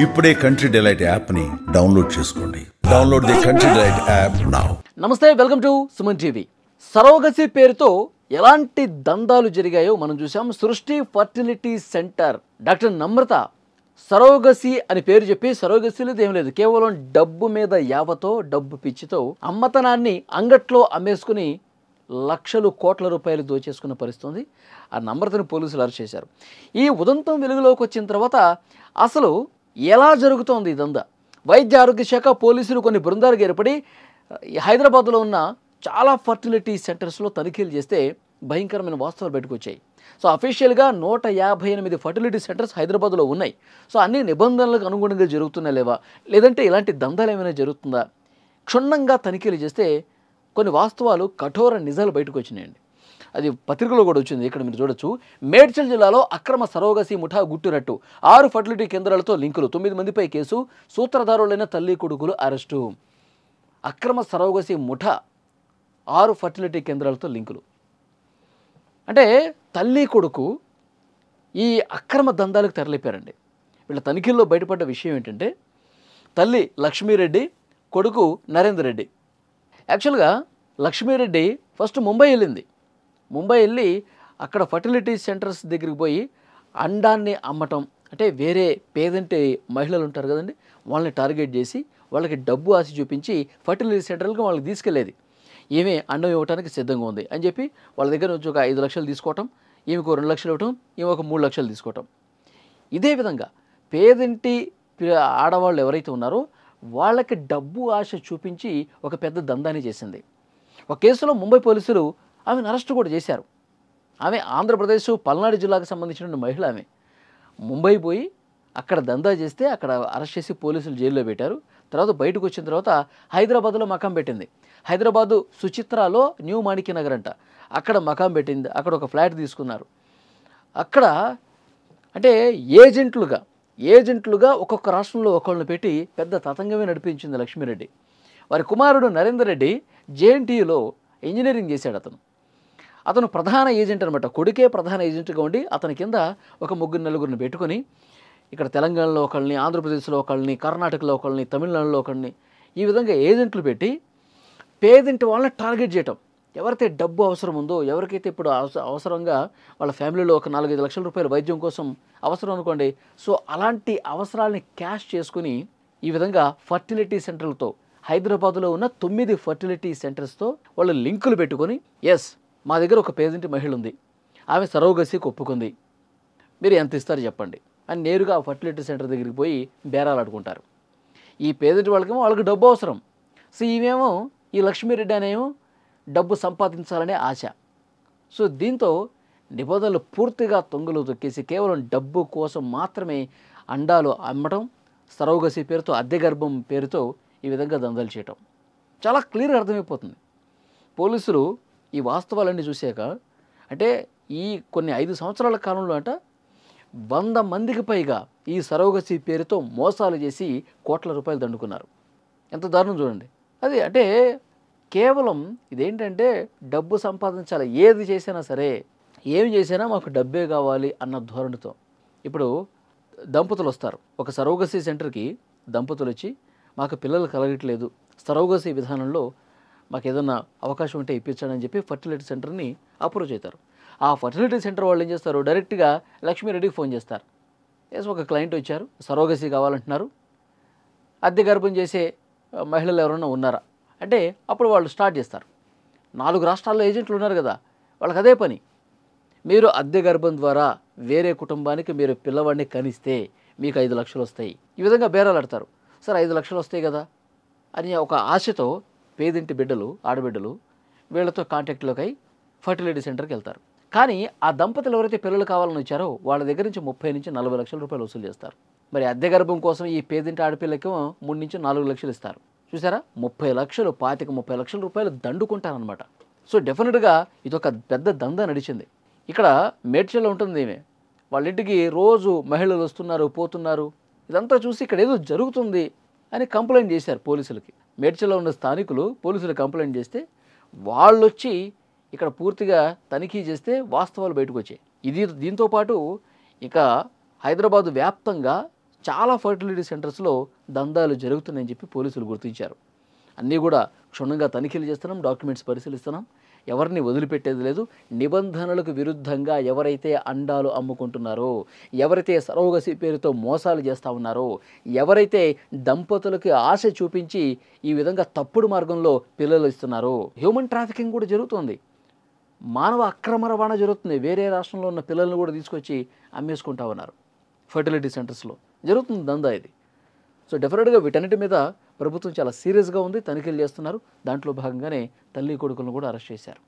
ఇప్పుడే country delight యాప్ని download చేసుకోండి. Download the country delight app now. నమస్తే, welcome to Suman TV. Surrogacy పేరుతో ఎలాంటి దందాలు జరిగాయో మనం చూసాం. Srushti fertility centre doctor Namratha surrogacy అని పేరు చెప్పి, సరోగసిలో ఏం లేదు, కేవలం డబ్బు మీద యావతో, డబ్బు పిచ్చితో అమ్మతనాన్ని అంగట్లో అమ్మేసుకుని లక్షలు కోట్ల రూపాయలు దోచేసుకున్న పరిస్థితి. ఆ నమ్రతను పోలీసులు అరెస్ట్ చేశారు. ఈ ఉదంతం వెలుగులోకి వచ్చిన తర్వాత అసలు ఎలా జరుగుతోంది ఇదంతా? వైద్య ఆరోగ్య శాఖ పోలీసులు కొన్ని బృందాలకు ఏర్పడి హైదరాబాద్లో ఉన్న చాలా ఫర్టిలిటీ సెంటర్స్లో తనిఖీలు చేస్తే భయంకరమైన వాస్తవాలు బయటకు వచ్చాయి. సో అఫీషియల్గా 158 ఫర్టిలిటీ సెంటర్స్ హైదరాబాద్లో ఉన్నాయి. సో అన్ని నిబంధనలకు అనుగుణంగా జరుగుతున్నా లేవా, లేదంటే ఇలాంటి దందాలు ఏమైనా జరుగుతుందా? క్షుణ్ణంగా తనిఖీలు చేస్తే కొన్ని వాస్తవాలు, కఠోర నిజాలు బయటకు వచ్చినాయండి. అది పత్రికలో కూడా వచ్చింది. ఇక్కడ మీరు చూడొచ్చు. మేడ్చల్ జిల్లాలో అక్రమ సరోగసి ముఠా గుట్టురట్టు, 6 ఫర్టిలిటీ కేంద్రాలతో లింకులు, 9 మందిపై కేసు, సూత్రధారులైన తల్లి కొడుకులు అరెస్టు. అక్రమ సరోగసి ముఠా 6 ఫర్టిలిటీ కేంద్రాలతో లింకులు అంటే తల్లి కొడుకు ఈ అక్రమ దందాలకు తెరలేపారండి. వీళ్ళ తనిఖీల్లో బయటపడ్డ విషయం ఏంటంటే, తల్లి లక్ష్మీరెడ్డి, కొడుకు నరేందర్ రెడ్డి. యాక్చువల్గా లక్ష్మీరెడ్డి ఫస్ట్ ముంబై వెళ్ళింది. ముంబై వెళ్ళి అక్కడ ఫర్టిలిటీ సెంటర్స్ దగ్గరికి పోయి అండాన్ని అమ్మటం, అంటే వేరే పేదంటి మహిళలు ఉంటారు కదండి, వాళ్ళని టార్గెట్ చేసి వాళ్ళకి డబ్బు ఆశ చూపించి ఫర్టిలిటీ సెంటర్లకు వాళ్ళకి తీసుకెళ్లేది. ఈమె అండం ఇవ్వడానికి సిద్ధంగా ఉంది అని చెప్పి వాళ్ళ దగ్గర నుంచి ఒక 5 లక్షలు తీసుకోవటం, ఈమెకు 2 లక్షలు ఇవ్వటం, ఈమె ఒక 3 లక్షలు తీసుకోవటం. ఇదే విధంగా పేదింటి ఆడవాళ్ళు ఎవరైతే ఉన్నారో వాళ్ళకి డబ్బు ఆశ చూపించి ఒక పెద్ద దందాన్ని చేసింది. ఒక కేసులో ముంబై పోలీసులు ఆమెను అరెస్ట్ కూడా చేశారు. ఆమె ఆంధ్రప్రదేశ్ పల్నాడు జిల్లాకు సంబంధించిన మహిళ. ఆమె ముంబై పోయి అక్కడ దందా చేస్తే అక్కడ అరెస్ట్ చేసి పోలీసులు జైల్లో పెట్టారు. తర్వాత బయటకు వచ్చిన తర్వాత హైదరాబాద్లో మకాం పెట్టింది. హైదరాబాదు సుచిత్రాలో న్యూ మాణిక్య నగర్ అంట, అక్కడ మకాం పెట్టింది. అక్కడ ఒక ఫ్లాట్ తీసుకున్నారు. అక్కడ అంటే ఏజెంట్లుగా ఒక్కొక్క రాష్ట్రంలో ఒకళ్ళని పెట్టి పెద్ద తతంగమే నడిపించింది లక్ష్మీరెడ్డి. వారి కుమారుడు నరేందర్ రెడ్డి జేఎన్టీయూలో ఇంజనీరింగ్ చేశాడు. అతను ప్రధాన ఏజెంట్ అనమాట. కొడుకే ప్రధాన ఏజెంట్గా ఉండి అతని కింద ఒక 3-4 పెట్టుకొని ఇక్కడ తెలంగాణలో ఒకళ్ళని, ఆంధ్రప్రదేశ్లో ఒకళ్ళని, కర్ణాటకలో ఒకళ్ళని, తమిళనాడులో ఒకళ్ళని, ఈ విధంగా ఏజెంట్లు పెట్టి పేదింటి వాళ్ళని టార్గెట్ చేయటం. ఎవరైతే డబ్బు అవసరం ఉందో, ఎవరికైతే ఇప్పుడు అవసరంగా వాళ్ళ ఫ్యామిలీలో ఒక 4-5 లక్షల రూపాయలు వైద్యం కోసం అవసరం అనుకోండి, సో అలాంటి అవసరాలని క్యాష్ చేసుకుని ఈ విధంగా ఫర్టిలిటీ సెంటర్లతో, హైదరాబాద్లో ఉన్న 9 ఫర్టిలిటీ సెంటర్స్తో వాళ్ళు లింకులు పెట్టుకొని, ఎస్ మా దగ్గర ఒక పేదింటి మహిళ ఉంది, ఆమె సరోగసికి ఒప్పుకుంది, మీరు ఎంత ఇస్తారు చెప్పండి అని నేరుగా ఆ ఫర్టిలిటీ సెంటర్ దగ్గరికి పోయి బేరాలు ఆడుకుంటారు. ఈ పేదింటి వాళ్ళకి డబ్బు అవసరం. సో ఈమెమో, ఈ లక్ష్మీరెడ్డి అనేమో డబ్బు సంపాదించాలనే ఆశ. సో దీంతో నిబంధనలు పూర్తిగా తొంగలు తొక్కేసి కేవలం డబ్బు కోసం మాత్రమే అండాలు అమ్మటం, సరోగసి పేరుతో, అద్దె గర్భం పేరుతో ఈ విధంగా దందాలు చేయటం చాలా క్లియర్గా అర్థమైపోతుంది. పోలీసులు ఈ వాస్తవాలన్నీ చూశాక, అంటే ఈ కొన్ని 5 సంవత్సరాల కాలంలో 100 మందికి పైగా ఈ సరోగసి పేరుతో మోసాలు చేసి కోట్ల రూపాయలు దండుకున్నారు. ఎంత దారుణం చూడండి. అది అంటే కేవలం ఇదేంటంటే డబ్బు సంపాదించాలి, ఏది చేసినా సరే, ఏమి చేసినా మాకు డబ్బే కావాలి అన్న ధోరణితో. ఇప్పుడు దంపతులు వస్తారు ఒక సరోగసి సెంటర్కి, దంపతులు వచ్చి మాకు పిల్లలు కలగట్లేదు, సరోగసి విధానంలో మాకు ఏదన్నా అవకాశం ఉంటే ఇప్పించండి అని చెప్పి ఫర్టిలిటీ సెంటర్ని అప్రోచ్ అవుతారు. ఆ ఫర్టిలిటీ సెంటర్ వాళ్ళు ఏం చేస్తారు, డైరెక్ట్గా లక్ష్మీరెడ్డికి ఫోన్ చేస్తారు. ఎస్ ఒక క్లయింట్ వచ్చారు, సరోగసి కావాలంటున్నారు, అద్దె గర్భం చేసే మహిళలు ఎవరైనా ఉన్నారా అంటే అప్పుడు వాళ్ళు స్టార్ట్ చేస్తారు. 4 రాష్ట్రాల్లో ఏజెంట్లు ఉన్నారు కదా, వాళ్ళకి అదే పని. మీరు అద్దె గర్భం ద్వారా వేరే కుటుంబానికి మీరు పిల్లవాడిని కనిస్తే మీకు 5 లక్షలు వస్తాయి, ఈ విధంగా బేరాలు ఆడతారు. సరే 5 లక్షలు వస్తాయి కదా అని ఒక ఆశతో పేదింటి బిడ్డలు, ఆడబిడ్డలు వీళ్ళతో కాంటాక్ట్లోకి అయి ఫర్టిలిటీ సెంటర్కి వెళ్తారు. కానీ ఆ దంపతులు ఎవరైతే పిల్లలు కావాలని వచ్చారో వాళ్ళ దగ్గర నుంచి 30-40 లక్షల రూపాయలు వసూలు చేస్తారు. మరి అద్దె గర్భం కోసం ఈ పేదింటి ఆడపిల్లకి 3-4 లక్షలు ఇస్తారు. చూసారా, 30 లక్షలు, 25-30 లక్షల రూపాయలు దండుకుంటారనమాట. సో డెఫినెట్గా ఇది ఒక పెద్ద దందా నడిచింది. ఇక్కడ మేడ్చల్లో ఉంటుంది ఈమె, వాళ్ళ ఇంటికి రోజు మహిళలు వస్తున్నారు, పోతున్నారు. ఇదంతా చూసి ఇక్కడ ఏదో జరుగుతుంది అని కంప్లైంట్ చేశారు పోలీసులకి. మేడ్చల్లో ఉన్న స్థానికులు పోలీసులు కంప్లైంట్ చేస్తే వాళ్ళు వచ్చి ఇక్కడ పూర్తిగా తనిఖీ చేస్తే వాస్తవాలు బయటకు వచ్చాయి. దీంతో పాటు ఇక హైదరాబాదు వ్యాప్తంగా చాలా ఫర్టిలిటీ సెంటర్స్లో దందాలు జరుగుతున్నాయని చెప్పి పోలీసులు గుర్తించారు. అన్నీ కూడా క్షుణ్ణంగా తనిఖీలు చేస్తున్నాం, డాక్యుమెంట్స్ పరిశీలిస్తున్నాం, ఎవరిని వదిలిపెట్టేది లేదు. నిబంధనలకు విరుద్ధంగా ఎవరైతే అండాలు అమ్ముకుంటున్నారో, ఎవరైతే సరోగసి పేరుతో మోసాలు చేస్తూ ఉన్నారో, ఎవరైతే దంపతులకి ఆశ చూపించి ఈ విధంగా తప్పుడు మార్గంలో పిల్లలు ఇస్తున్నారో, హ్యూమన్ ట్రాఫికింగ్ కూడా జరుగుతుంది, మానవ అక్రమ రవాణా జరుగుతుంది. వేరే రాష్ట్రంలో ఉన్న పిల్లల్ని కూడా తీసుకొచ్చి అమ్మేసుకుంటా ఉన్నారు. ఫర్టిలిటీ సెంటర్స్లో జరుగుతుంది దందా ఇది. సో డెఫినెట్గా వీటన్నిటి మీద ప్రభుత్వం చాలా సీరియస్గా ఉంది, తనిఖీలు చేస్తున్నారు. దాంట్లో భాగంగానే తల్లి కొడుకులను కూడా అరెస్ట్ చేశారు.